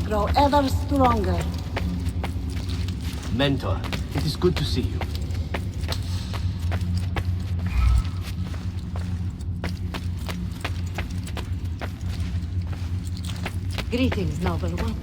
grow ever stronger. Mentor, it is good to see you. Greetings, noble one.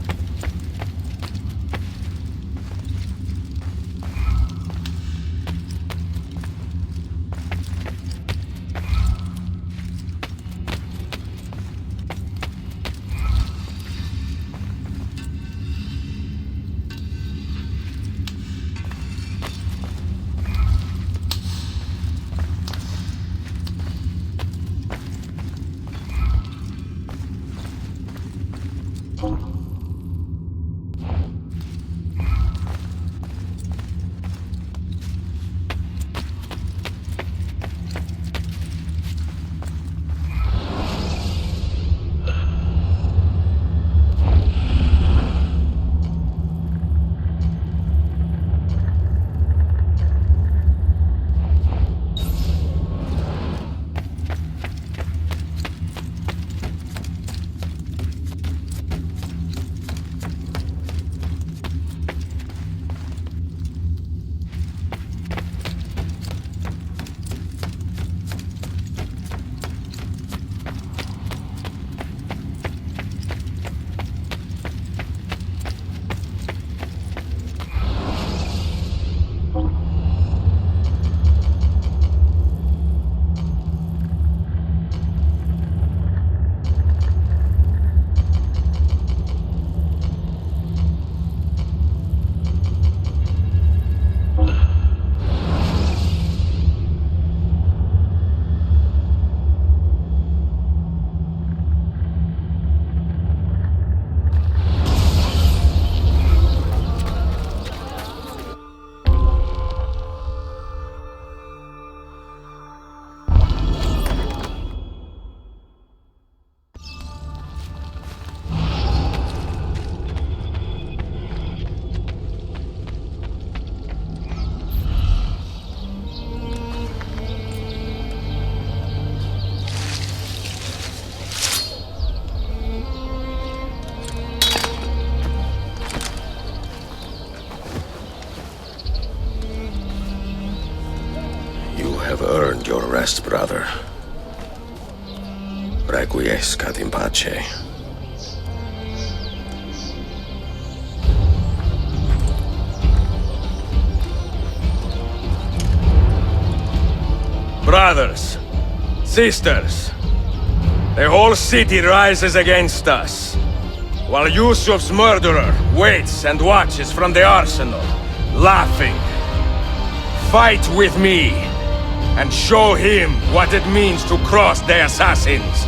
Earned your rest, brother. Requiescat in pace. Brothers, sisters, the whole city rises against us, while Yusuf's murderer waits and watches from the arsenal, laughing. Fight with me, and show him what it means to cross the assassins.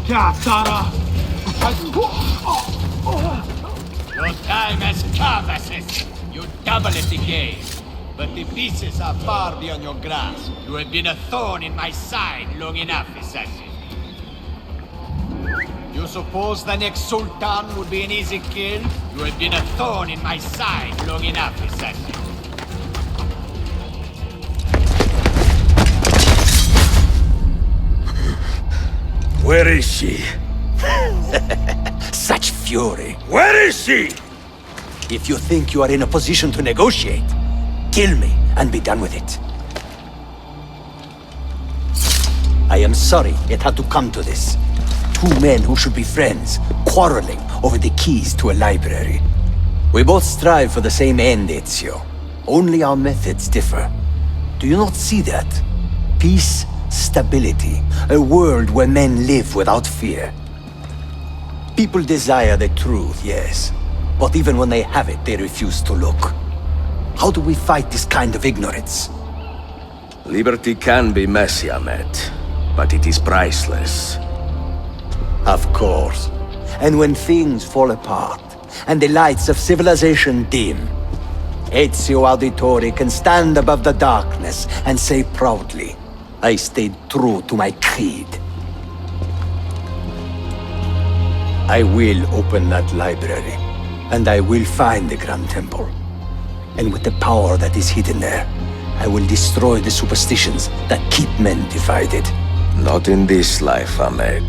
Your time has come, assassin. You double it again. But the pieces are far beyond your grasp. You have been a thorn in my side long enough, assassin. You suppose the next Sultan would be an easy kill? You have been a thorn in my side long enough, assassin. Where is she? Such fury. Where is she? If you think you are in a position to negotiate, kill me and be done with it. I am sorry it had to come to this. Two men who should be friends, quarreling over the keys to a library. We both strive for the same end, Ezio. Only our methods differ. Do you not see that? Peace, stability, a world where men live without fear. People desire the truth, yes. But even when they have it, they refuse to look. How do we fight this kind of ignorance? Liberty can be messy, Ahmed, but it is priceless. Of course. And when things fall apart, and the lights of civilization dim, Ezio Auditore can stand above the darkness and say proudly, I stayed true to my creed. I will open that library, and I will find the Grand Temple. And with the power that is hidden there, I will destroy the superstitions that keep men divided. Not in this life, Ahmed.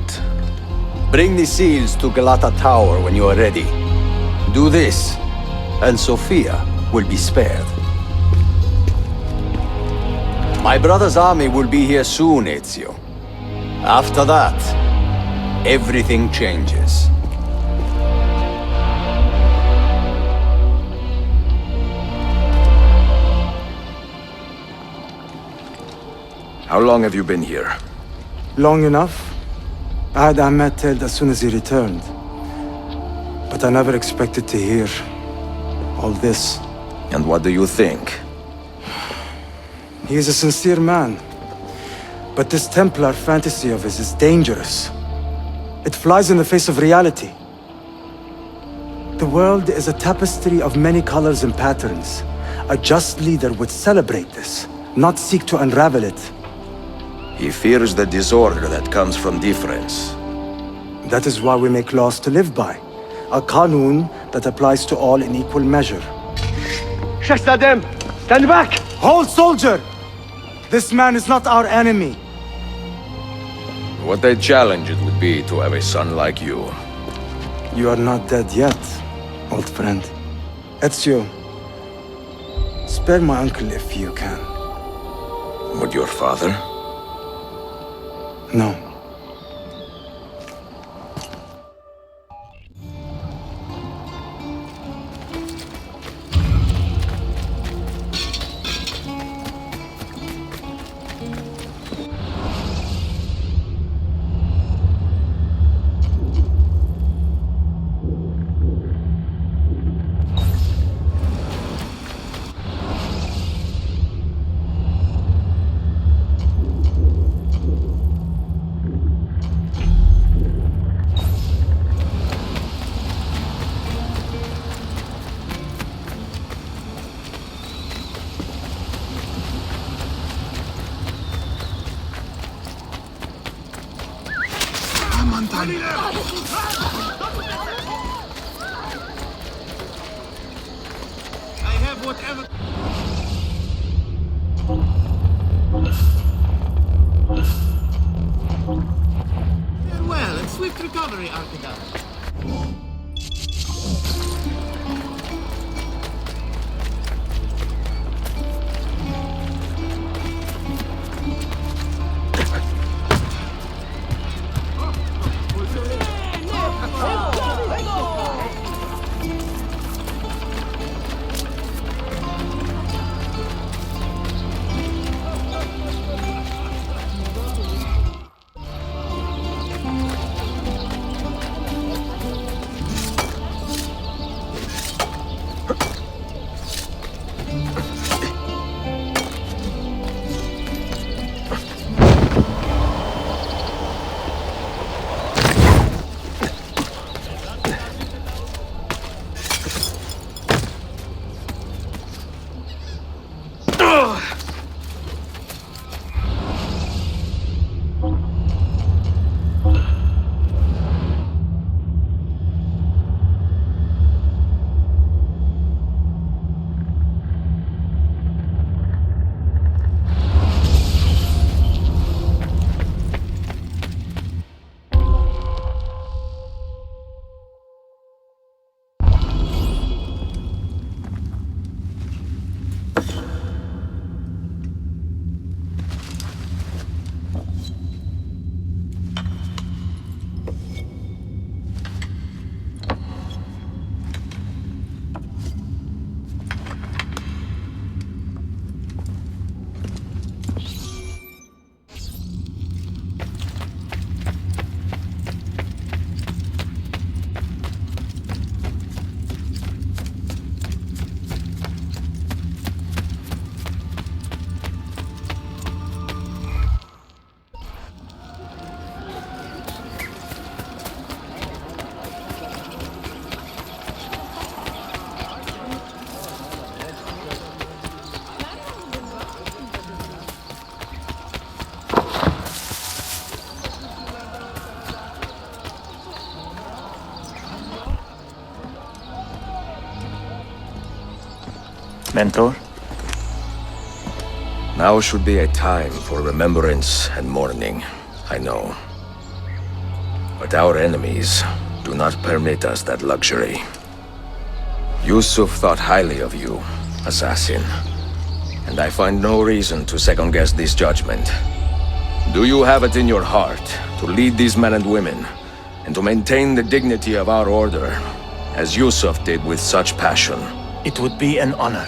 Bring the seals to Galata Tower when you are ready. Do this, and Sophia will be spared. My brother's army will be here soon, Ezio. After that, everything changes. How long have you been here? Long enough. I had Ahmed killed as soon as he returned. But I never expected to hear all this. And what do you think? He is a sincere man. But this Templar fantasy of his is dangerous. It flies in the face of reality. The world is a tapestry of many colors and patterns. A just leader would celebrate this, not seek to unravel it. He fears the disorder that comes from difference. That is why we make laws to live by. A qanun that applies to all in equal measure. Shahzadem, stand back! Hold, soldier! This man is not our enemy. What a challenge it would be to have a son like you. You are not dead yet, old friend. Ezio, spare my uncle if you can. Would your father? No. I have whatever... Farewell and swift recovery, Archidad. Mentor? Now should be a time for remembrance and mourning, I know. But our enemies do not permit us that luxury. Yusuf thought highly of you, assassin. And I find no reason to second-guess this judgment. Do you have it in your heart to lead these men and women, and to maintain the dignity of our order, as Yusuf did with such passion? It would be an honor.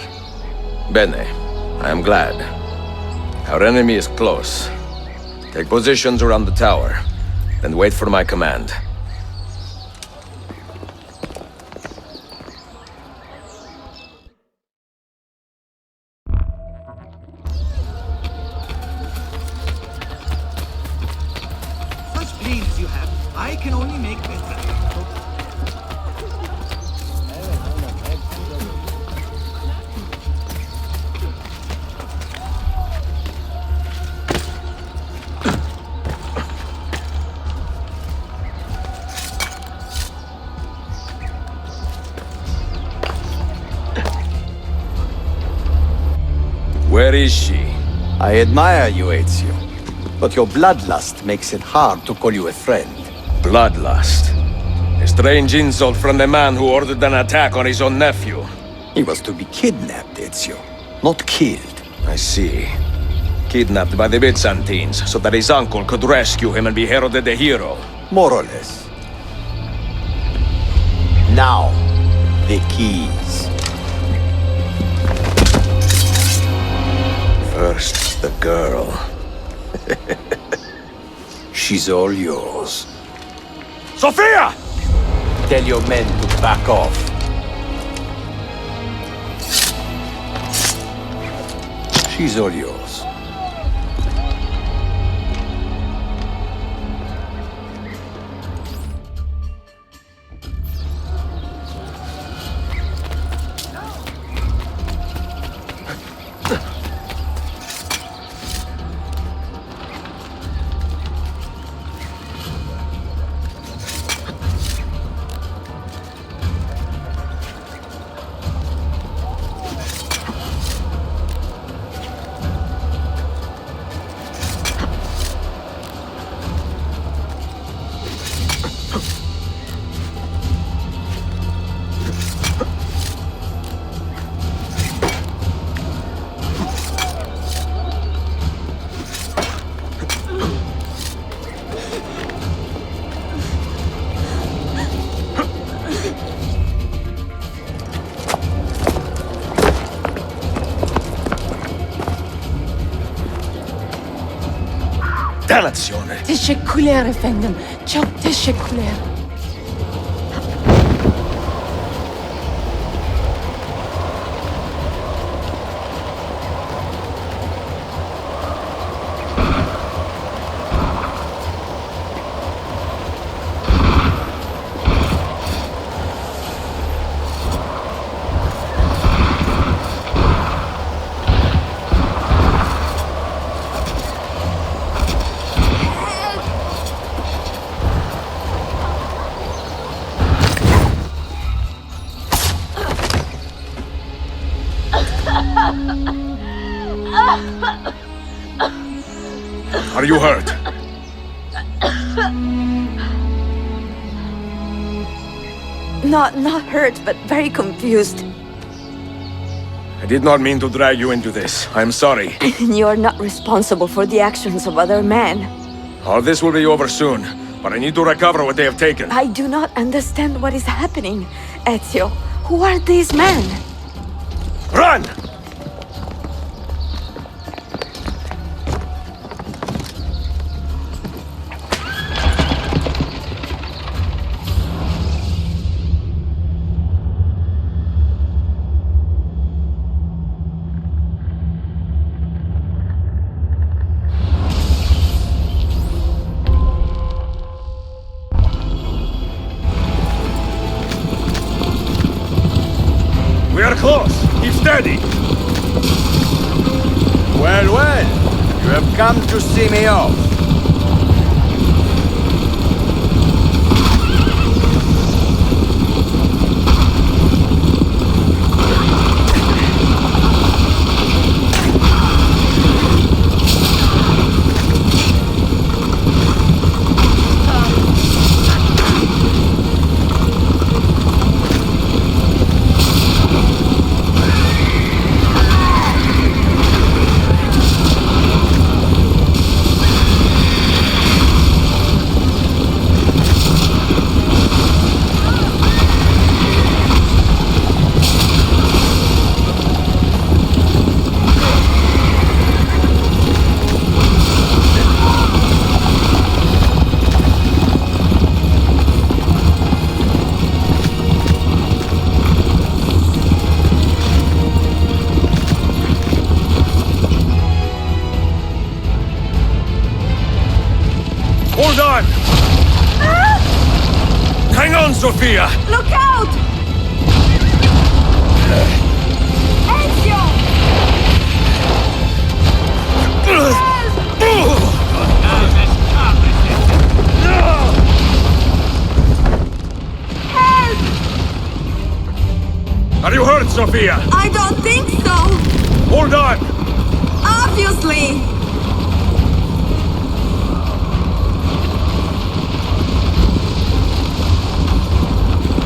Bene, I am glad. Our enemy is close. Take positions around the tower, then wait for my command. Such dreams you have, I can only make better. Where is she? I admire you, Ezio. But your bloodlust makes it hard to call you a friend. Bloodlust. A strange insult from the man who ordered an attack on his own nephew. He was to be kidnapped, Ezio, not killed. I see. Kidnapped by the Byzantines, so that his uncle could rescue him and be heralded a hero. More or less. Now, the keys. First, the girl. She's all yours. Sophia! Tell your men to back off. She's all yours. Dannazione! تشكلير efendim. Çok teşekkürler. Are you hurt? Not hurt, but very confused. I did not mean to drag you into this. I'm sorry. You're not responsible for the actions of other men. All this will be over soon, but I need to recover what they have taken. I do not understand what is happening, Ezio. Who are these men? Run! We are close. Keep steady. Well, well. You have come to see me off. Hold on! Hang on, Sophia! Look out! Ezio! Are you hurt, Sophia? I don't think so! Hold on! Obviously!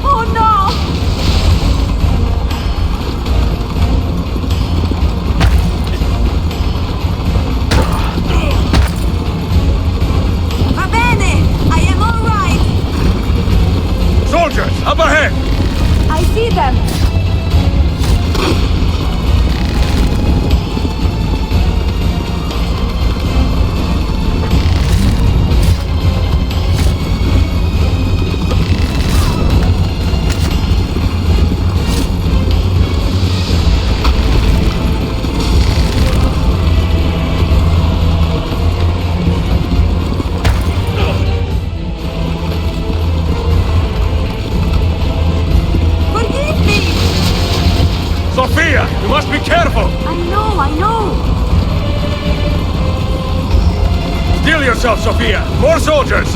Oh no! Va bene! I am all right! Soldiers, up ahead! I see them! Forgive me! Sophia, you must be careful! I know! Steel yourself, Sophia! More soldiers!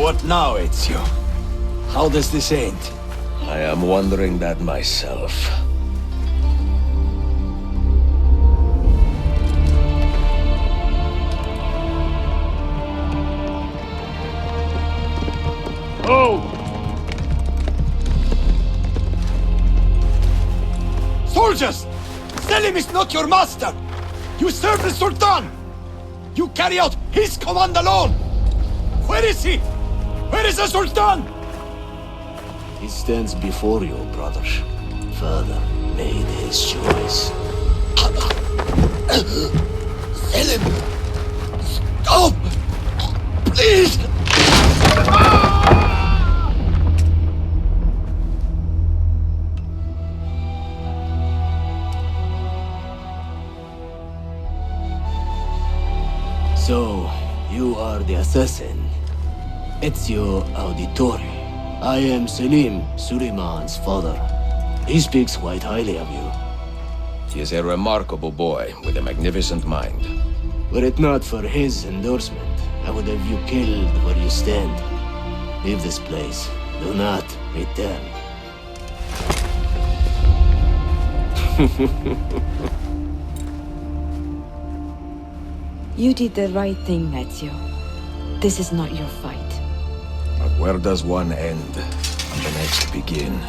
What now, Ezio? How does this end? I am wondering that myself. Soldiers! Selim is not your master! You serve the Sultan! You carry out his command alone! Where is he? Where is the Sultan? He stands before you, brother. Father made his choice. Selim! Stop! Please! So, you are the assassin. Ezio Auditore. I am Selim, Suleiman's father. He speaks quite highly of you. He is a remarkable boy with a magnificent mind. Were it not for his endorsement, I would have you killed where you stand. Leave this place. Do not return. You did the right thing, Ezio. This is not your fight. But where does one end and the next begin?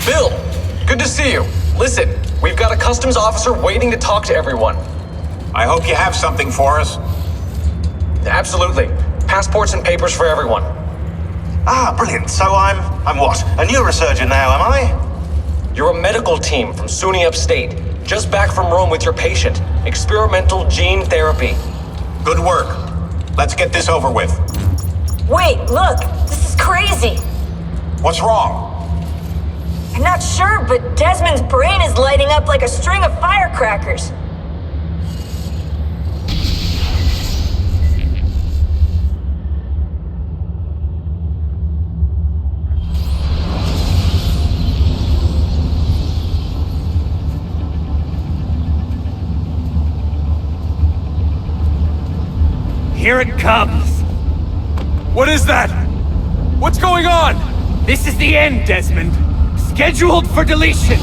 Bill, good to see you. Listen, we've got a customs officer waiting to talk to everyone. I hope you have something for us. Absolutely. Passports and papers for everyone. Ah, brilliant. So I'm what? A neurosurgeon now, am I? You're a medical team from SUNY Upstate. Just back from Rome with your patient. Experimental gene therapy. Good work. Let's get this over with. Wait, look! This is crazy! What's wrong? I'm not sure, but Desmond's brain is lighting up like a string of firecrackers. Here it comes! What is that? What's going on? This is the end, Desmond. Scheduled for deletion.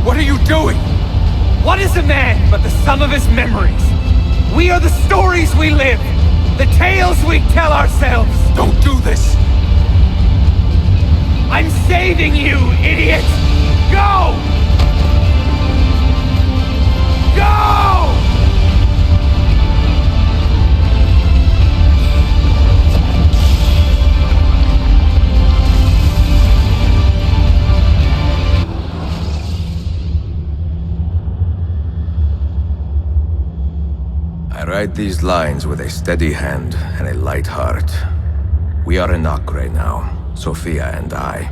What are you doing? What is a man but the sum of his memories? We are the stories we live, the tales we tell ourselves. Don't do this! I'm saving you, idiot! Go! Go! I write these lines with a steady hand and a light heart. We are in Acre now, Sofia and I,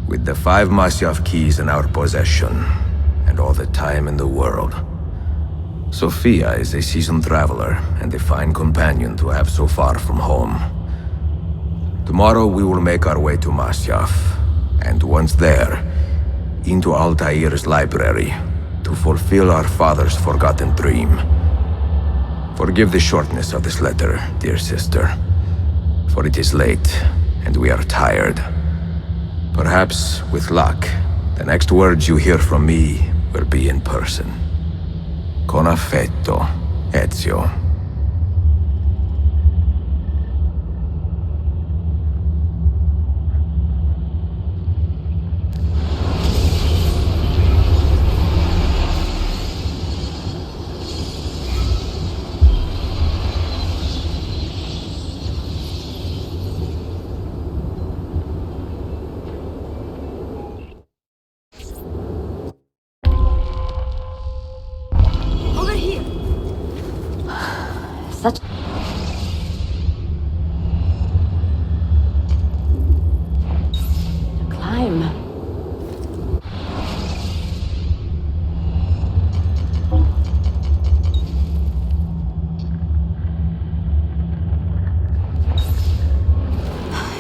with the 5 Masyaf keys in our possession, and all the time in the world. Sofia is a seasoned traveler and a fine companion to have so far from home. Tomorrow we will make our way to Masyaf, and once there, into Altair's library, to fulfill our father's forgotten dream. Forgive the shortness of this letter, dear sister, for it is late, and we are tired. Perhaps, with luck, the next words you hear from me will be in person. Con affetto, Ezio.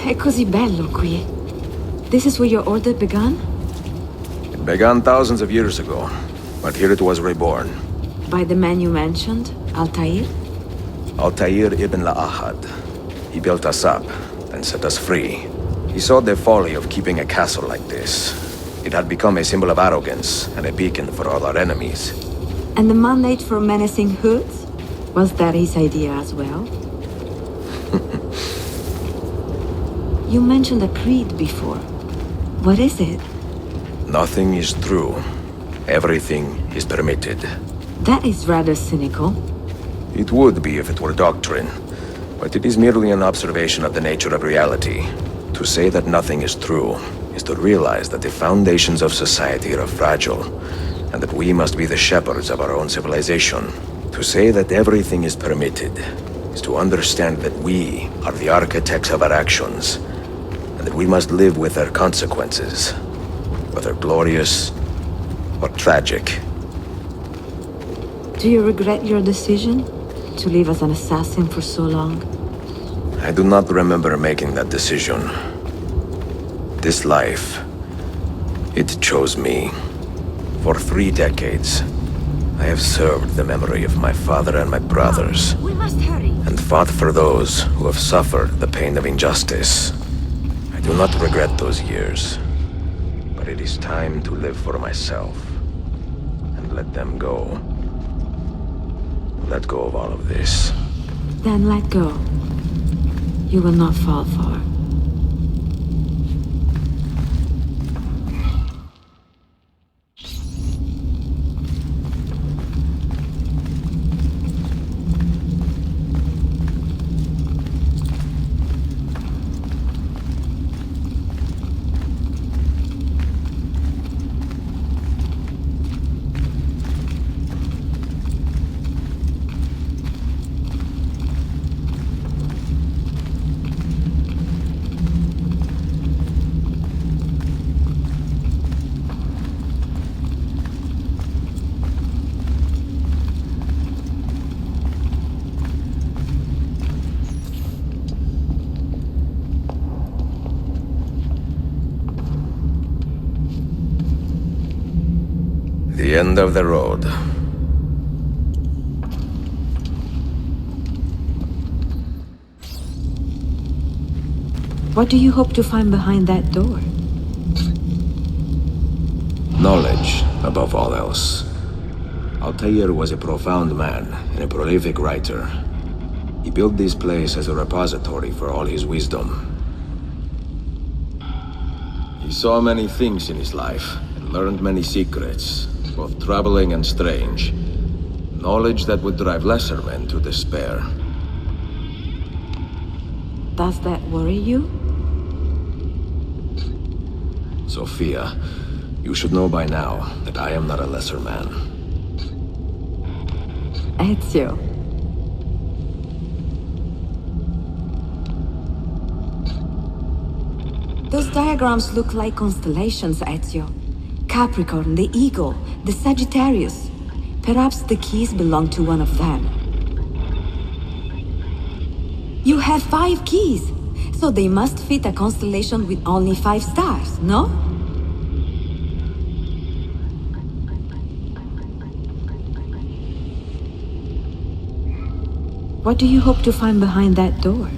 È così bello qui. This is where your order began? It began thousands of years ago, but here it was reborn. By the man you mentioned, Altair? Altair ibn La'ahad. He built us up, then set us free. He saw the folly of keeping a castle like this. It had become a symbol of arrogance and a beacon for all our enemies. And the mandate for menacing hoods? Was that his idea as well? You mentioned a creed before. What is it? Nothing is true. Everything is permitted. That is rather cynical. It would be if it were doctrine, but it is merely an observation of the nature of reality. To say that nothing is true is to realize that the foundations of society are fragile, and that we must be the shepherds of our own civilization. To say that everything is permitted is to understand that we are the architects of our actions, and that we must live with their consequences, whether glorious or tragic. Do you regret your decision to live as an assassin for so long? I do not remember making that decision. This life, it chose me. For 3 decades, I have served the memory of my father and my brothers, We must hurry. and fought for those who have suffered the pain of injustice. I do not regret those years, but it is time to live for myself, and let them go. Let go of all of this. Then let go. You will not fall far. The end of the road. What do you hope to find behind that door? Knowledge, above all else. Altair was a profound man and a prolific writer. He built this place as a repository for all his wisdom. He saw many things in his life and learned many secrets, both troubling and strange. Knowledge that would drive lesser men to despair. Does that worry you? Sophia, you should know by now that I am not a lesser man. Ezio. Those diagrams look like constellations, Ezio. Capricorn, the Eagle, the Sagittarius. Perhaps the keys belong to one of them. You have 5 keys, so they must fit a constellation with only 5 stars, no? What do you hope to find behind that door?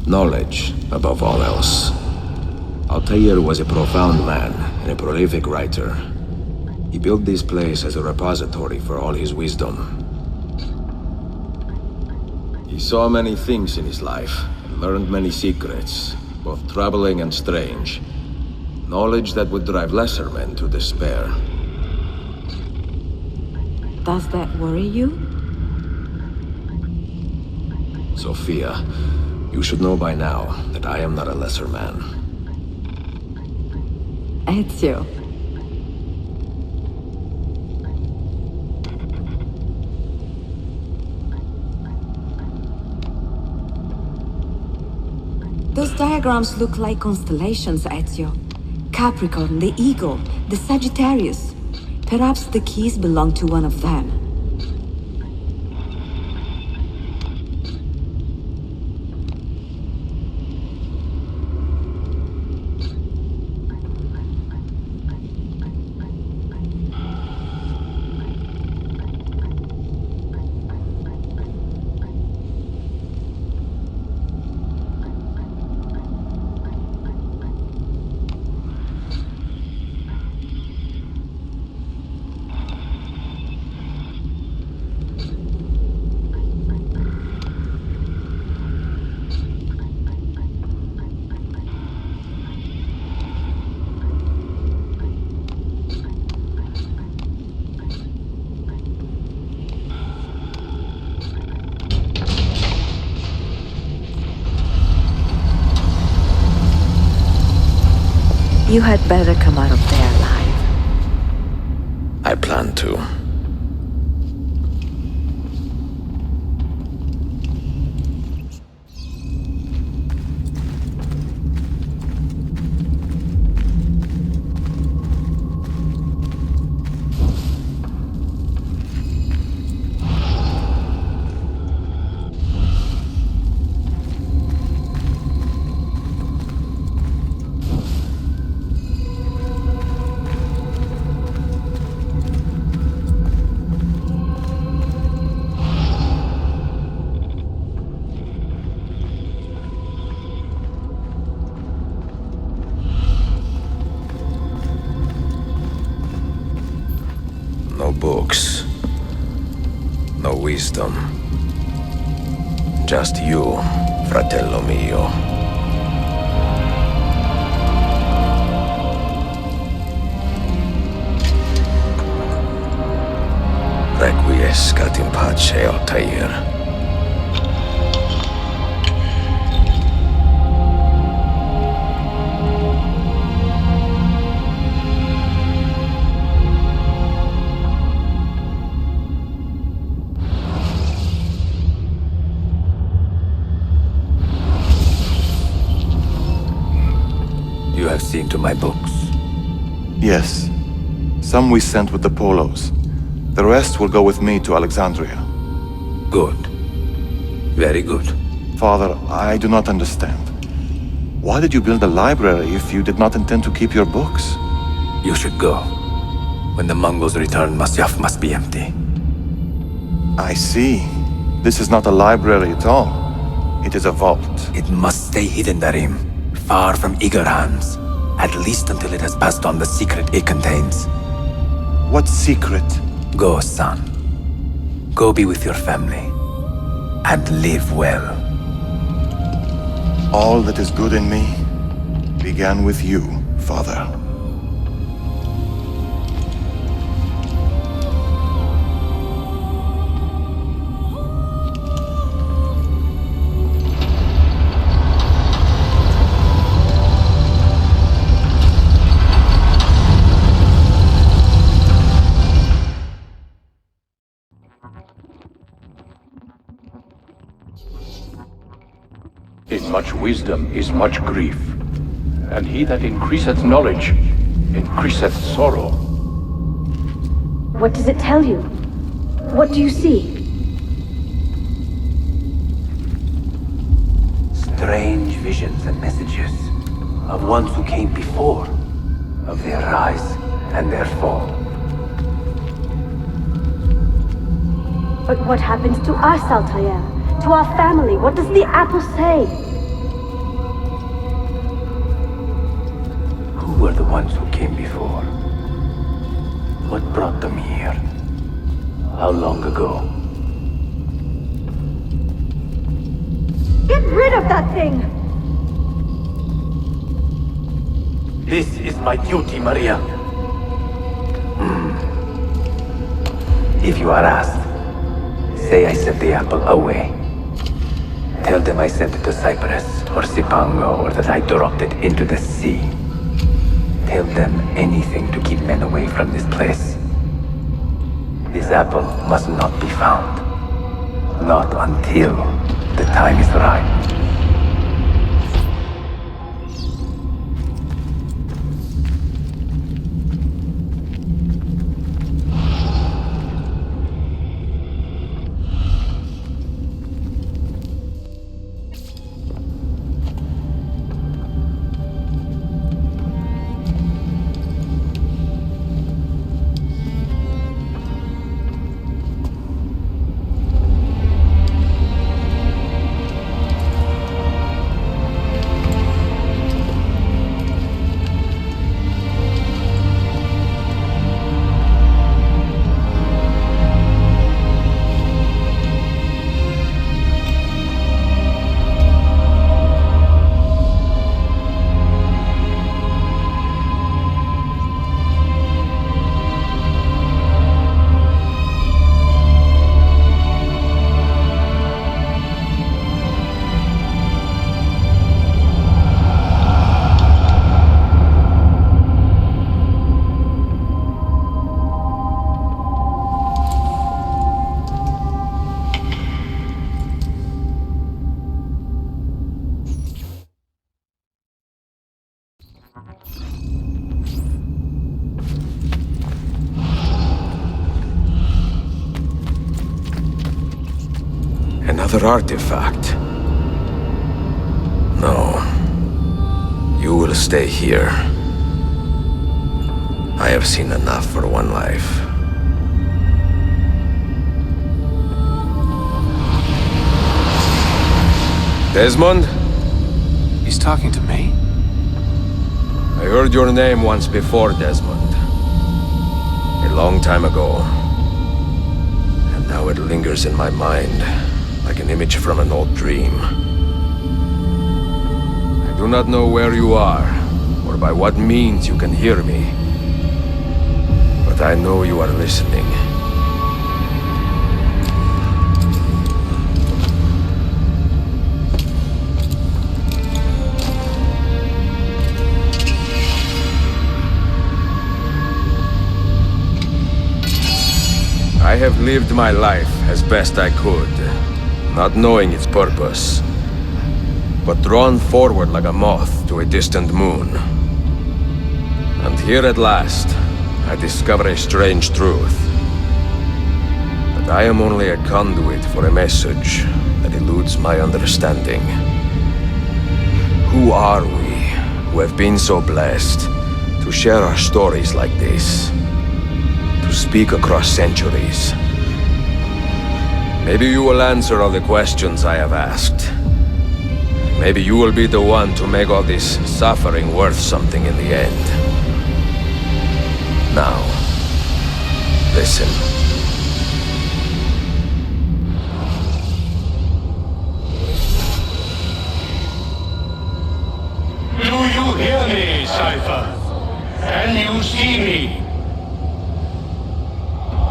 Knowledge, above all else. Altair was a profound man and a prolific writer. He built this place as a repository for all his wisdom. He saw many things in his life and learned many secrets, both troubling and strange. Knowledge that would drive lesser men to despair. Does that worry you? Sophia, you should know by now that I am not a lesser man. Ezio. Those diagrams look like constellations, Ezio. Capricorn, the Eagle, the Sagittarius. Perhaps the keys belong to one of them. You had better come out of there alive. I plan to. No books. No wisdom. Just you, fratello mio. Requiescat in pace, Altair. You have seen to my books. Yes. Some we sent with the Polos. The rest will go with me to Alexandria. Good. Very good. Father, I do not understand. Why did you build a library if you did not intend to keep your books? You should go. When the Mongols return, Masyaf must be empty. I see. This is not a library at all. It is a vault. It must stay hidden, Darim. Far from eager hands. At least until it has passed on the secret it contains. What secret? Go, son. Go be with your family. And live well. All that is good in me began with you, Father. In much wisdom is much grief, and he that increaseth knowledge increaseth sorrow. What does it tell you? What do you see? Strange visions and messages of ones who came before, of their rise and their fall. But what happens to us, Altair? To our family? What does the apple say? Who were the ones who came before? What brought them here? How long ago? Get rid of that thing! This is my duty, Maria. If you are asked, say I sent the apple away. Tell them I sent it to Cyprus, or Cipango, or that I dropped it into the sea. Tell them anything to keep men away from this place. This apple must not be found. Not until the time is right. Another artifact. No. You will stay here. I have seen enough for one life. Desmond? He's talking to me? I heard your name once before, Desmond. A long time ago. And now it lingers in my mind, like an image from an old dream. I do not know where you are, or by what means you can hear me. But I know you are listening. I have lived my life as best I could, not knowing its purpose, but drawn forward like a moth to a distant moon. And here at last, I discover a strange truth. That I am only a conduit for a message that eludes my understanding. Who are we, who have been so blessed to share our stories like this? To speak across centuries. Maybe you will answer all the questions I have asked. Maybe you will be the one to make all this suffering worth something in the end. Now, listen. Do you hear me, Cypher? Can you see me?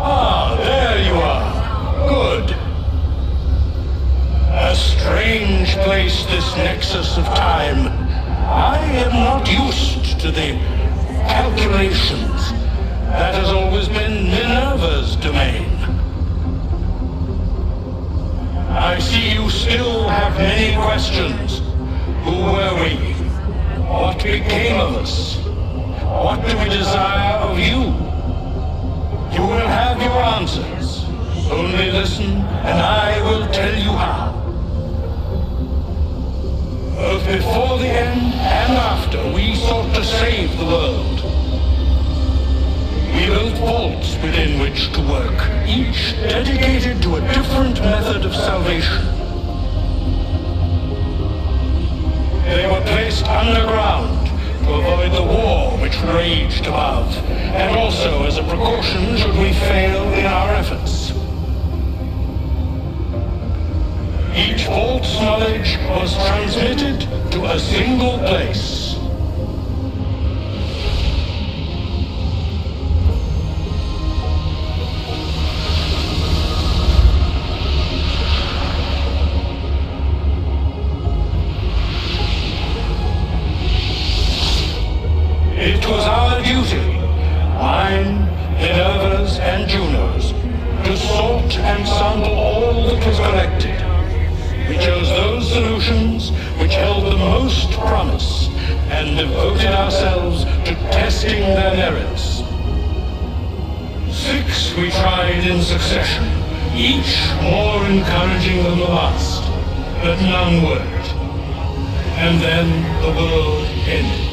Ah, there you are. Good. A strange place, this nexus of time. I am not used to the calculations. That has always been Minerva's domain. I see you still have many questions. Who were we? What became of us? What do we desire of you? You will have your answers. Only listen, and I will tell you how. Both before the end and after, we sought to save the world. We built vaults within which to work, each dedicated to a different method of salvation. They were placed underground to avoid the war which raged above, and also as a precaution should we fail in our efforts. Each vault's knowledge was transmitted to a single place. It was our duty, mine, Minerva's, and Juno's, to sort and sample all that was collected. We chose those solutions which held the most promise, and devoted ourselves to testing their merits. 6 we tried in succession, each more encouraging than the last, but none worked. And then the world ended.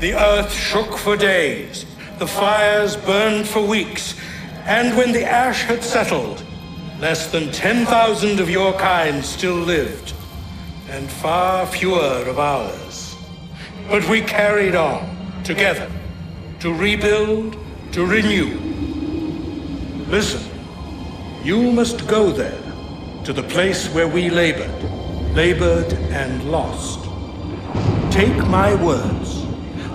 The earth shook for days, the fires burned for weeks, and when the ash had settled, less than 10,000 of your kind still lived, and far fewer of ours. But we carried on, together, to rebuild, to renew. Listen, you must go there, to the place where we labored and lost. Take my words,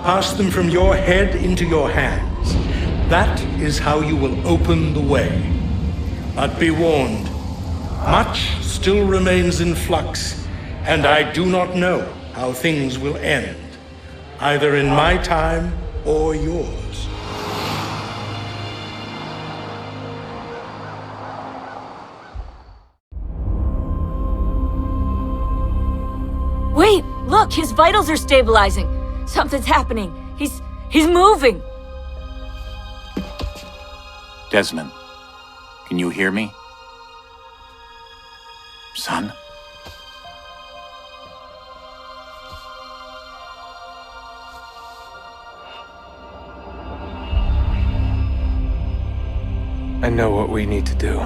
pass them from your head into your hands. That is how you will open the way. But be warned, much still remains in flux, and I do not know how things will end, either in my time or yours. Wait, look, his vitals are stabilizing. Something's happening. He's moving. Desmond, can you hear me? Son? I know what we need to do.